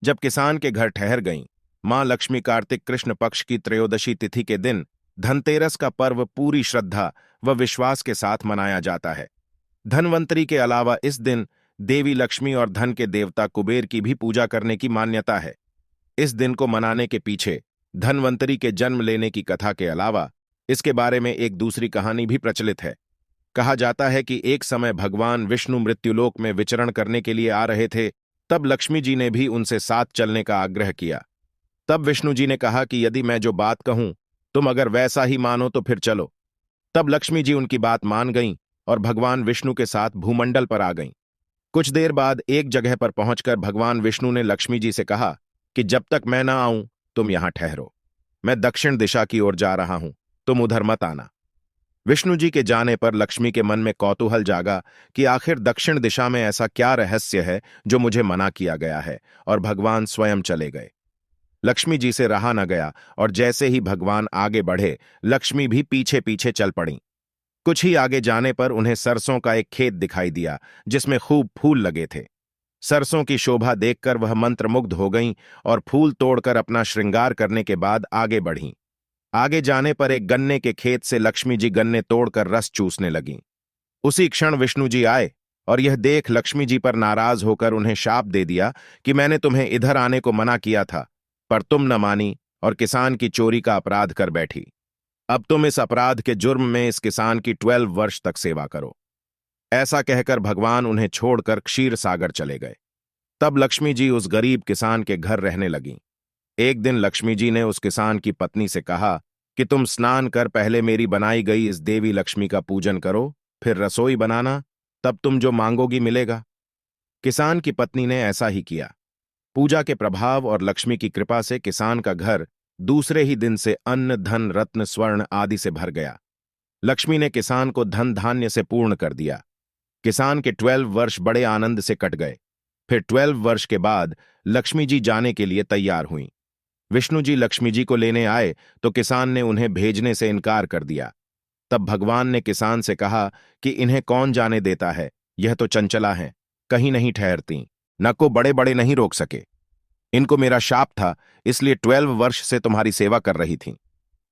जब किसान के घर ठहर गईं, मां लक्ष्मी कार्तिक कृष्ण पक्ष की त्रयोदशी तिथि के दिन धनतेरस का पर्व पूरी श्रद्धा व विश्वास के साथ मनाया जाता है। धनवंतरी के अलावा इस दिन देवी लक्ष्मी और धन के देवता कुबेर की भी पूजा करने की मान्यता है। इस दिन को मनाने के पीछे धनवंतरी के जन्म लेने की कथा के अलावा इसके बारे में एक दूसरी कहानी भी प्रचलित है। कहा जाता है कि एक समय भगवान विष्णु मृत्युलोक में विचरण करने के लिए आ रहे थे। तब लक्ष्मी जी ने भी उनसे साथ चलने का आग्रह किया। तब विष्णु जी ने कहा कि यदि मैं जो बात कहूं तुम अगर वैसा ही मानो तो फिर चलो। तब लक्ष्मी जी उनकी बात मान गईं और भगवान विष्णु के साथ भूमंडल पर आ गईं। कुछ देर बाद एक जगह पर पहुंचकर भगवान विष्णु ने लक्ष्मी जी से कहा कि जब तक मैं ना आऊं तुम यहां ठहरो। मैं दक्षिण दिशा की ओर जा रहा हूं, तुम उधर मत आना। विष्णु जी के जाने पर लक्ष्मी के मन में कौतूहल जागा कि आखिर दक्षिण दिशा में ऐसा क्या रहस्य है जो मुझे मना किया गया है, और भगवान स्वयं चले गए। लक्ष्मी जी से रहा न गया और जैसे ही भगवान आगे बढ़े लक्ष्मी भी पीछे पीछे चल पड़ी। कुछ ही आगे जाने पर उन्हें सरसों का एक खेत दिखाई दिया जिसमें खूब फूल लगे थे। सरसों की शोभा देखकर वह मंत्रमुग्ध हो गईं और फूल तोड़कर अपना श्रृंगार करने के बाद आगे बढ़ीं। आगे जाने पर एक गन्ने के खेत से लक्ष्मी जी गन्ने तोड़कर रस चूसने लगीं। उसी क्षण विष्णु जी आए और यह देख लक्ष्मी जी पर नाराज होकर उन्हें शाप दे दिया कि मैंने तुम्हें इधर आने को मना किया था, पर तुम न मानी और किसान की चोरी का अपराध कर बैठी। अब तुम इस अपराध के जुर्म में इस किसान की 12 वर्ष तक सेवा करो। ऐसा कहकर भगवान उन्हें छोड़कर क्षीर सागर चले गए। तब लक्ष्मी जी उस गरीब किसान के घर रहने लगीं। एक दिन लक्ष्मी जी ने उस किसान की पत्नी से कहा कि तुम स्नान कर पहले मेरी बनाई गई इस देवी लक्ष्मी का पूजन करो, फिर रसोई बनाना, तब तुम जो मांगोगी मिलेगा। किसान की पत्नी ने ऐसा ही किया। पूजा के प्रभाव और लक्ष्मी की कृपा से किसान का घर दूसरे ही दिन से अन्न धन रत्न स्वर्ण आदि से भर गया। लक्ष्मी ने किसान को धन धान्य से पूर्ण कर दिया। किसान के 12 वर्ष बड़े आनंद से कट गए। फिर 12 वर्ष के बाद लक्ष्मी जी जाने के लिए तैयार हुईं। विष्णु जी लक्ष्मी जी को लेने आए तो किसान ने उन्हें भेजने से इनकार कर दिया। तब भगवान ने किसान से कहा कि इन्हें कौन जाने देता है, यह तो चंचला हैं, कहीं नहीं ठहरती, न को बड़े बड़े नहीं रोक सके। इनको मेरा शाप था, इसलिए 12 वर्ष से तुम्हारी सेवा कर रही थीं।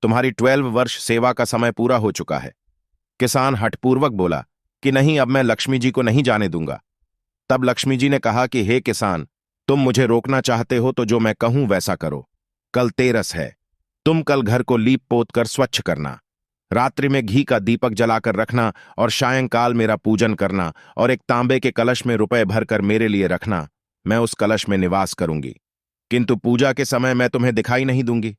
तुम्हारी 12 वर्ष सेवा का समय पूरा हो चुका है। किसान हठपूर्वक बोला कि नहीं, अब मैं लक्ष्मी जी को नहीं जाने दूंगा। तब लक्ष्मी जी ने कहा कि हे किसान, तुम मुझे रोकना चाहते हो तो जो मैं कहूं वैसा करो। कल तेरस है, तुम कल घर को लीप पोत कर स्वच्छ करना, रात्रि में घी का दीपक जलाकर रखना और सायंकाल मेरा पूजन करना, और एक तांबे के कलश में रुपए भरकर मेरे लिए रखना। मैं उस कलश में निवास करूंगी, किंतु पूजा के समय मैं तुम्हें दिखाई नहीं दूंगी।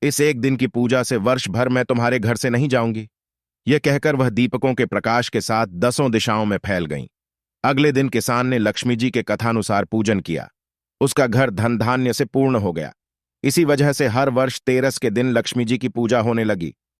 इस एक दिन की पूजा से वर्ष भर मैं तुम्हारे घर से नहीं जाऊंगी। यह कहकर वह दीपकों के प्रकाश के साथ 10 दिशाओं में फैल गईं। अगले दिन किसान ने लक्ष्मी जी के कथानुसार पूजन किया। उसका घर धन धान्य से पूर्ण हो गया। इसी वजह से हर वर्ष तेरस के दिन लक्ष्मी जी की पूजा होने लगी।